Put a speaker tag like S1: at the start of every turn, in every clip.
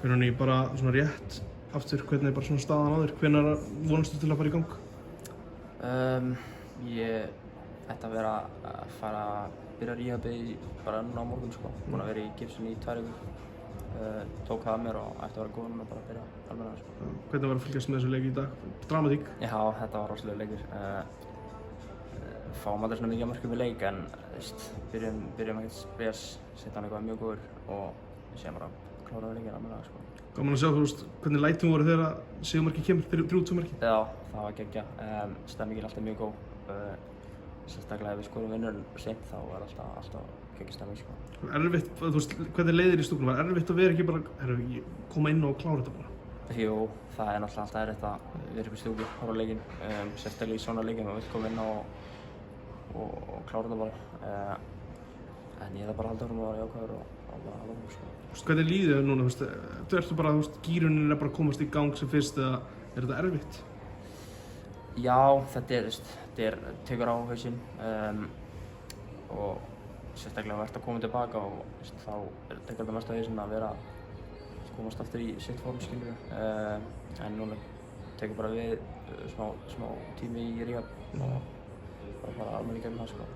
S1: Hvernig bara svona rétt aftur, hvernig bara svona staðan á þér? Hvenær vonastu til að fara í gang?
S2: Ég ætti að vera að fara að byrja rehabið bara núna á morgun sko. Búinn að vera í gipsinu í 2 vikur. Tók það að mér og ætti að vera góð núna bara að byrja almennilega sko.
S1: Hvernig var að fylgjast með þessu leik í dag? Dramatík?
S2: Já, þetta var rosalega leikur. Fáum aldrei svona mikið að mörkum í leik en byrjum ekkert spes, setja hann eitthvað mjög góður og við séum bara að klára leikinn almennilega sko.
S1: Gaman að sjá, hvernig lætin voru þegar sigurmarkið kemur, 3-2 markið?
S2: Já, það var geggjað. Stemmingin alltaf mjög góð. Sérstaklega ef við skorum vinnurinn seint þá er alltaf geggjað stemming sko.
S1: Erfitt, hvernig leiðir í stúkunum? Var erfitt að vera ekki bara, koma inn og klára þetta bara?
S2: Jú, það er náttúrulega alltaf erfitt að vera upp í stúku, horfa á leikinn. Sérstaklega í svona leikinn, maður vill koma inn og klára þetta bara. En ég þarf bara að halda áfram að vera jákvæður og bara halda áfram sko.
S1: Hvernig líður þér núna? Ertu bara, gírunin er bara að komast í gang sem fyrst eða er þetta erfitt?
S2: Já, þetta tekur á hausinn og sérstaklega ef þú ert að koma tilbaka og þá tekur þetta mest á hausinn að vera að komast aftur í sitt form skilur. En núna tekur bara við smá tími í rehab og bara almennilega gegnum það sko.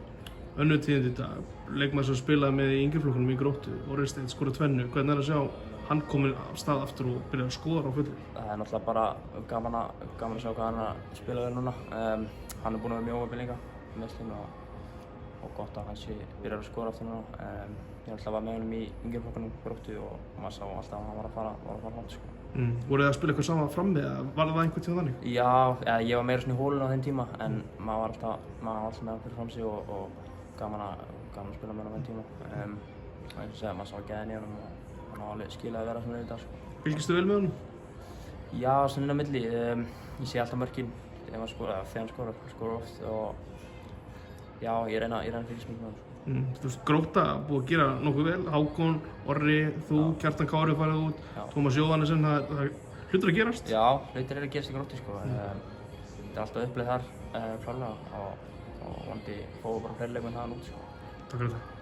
S1: Önnur tíðindi í dag, leikmaður sem spilaði með í yngreflokkunum í Gróttu, Orri Steinn skoraði 2. Hvernig að sjá hann kominn af stað aftur og byrja að skora á fullu?
S2: Það er náttúrulega bara gaman að sjá hvað hann er að spila við núna. Hann er búinn að vera mjög óheppinn líka meiðslin og gott að hann sé byrjar að skora aftur núna. Ég náttúrulega var með honum í yngreflokkunum Gróttu og maður sá alltaf að hann var að fara langt sko.
S1: Voruð þið að spila eitthvað saman frammi eða var það einhvern tíma þannig?
S2: Já, ég var meira svona í hólinu á þeim tíma en maður var alltaf með hann fyrir fram sig og gaman að spila með hann á þeim tíma. Eins og segja, maður sá gæðin í honum og hann á alveg skilað að vera svona í dag sko.
S1: Fylgistu vel með honum?
S2: Já, svona inn á milli. Ég sé alltaf mörkin þegar hann skorar oft og já, ég reyna að fylgjast mikið með hann sko.
S1: Grótta búið að gera nokkuð vel, Hákon, Orri, þú, Kjartan Kári farið út, Tómas Jóhannesson, það hlutir að gerast?
S2: Já, hlutir að gerast í Gróttu sko. Þetta er alltaf uppleið þar klárlega og vonandi fóðu bara fleiri leikmenn þaðan út sko.
S1: Takk fyrir þetta.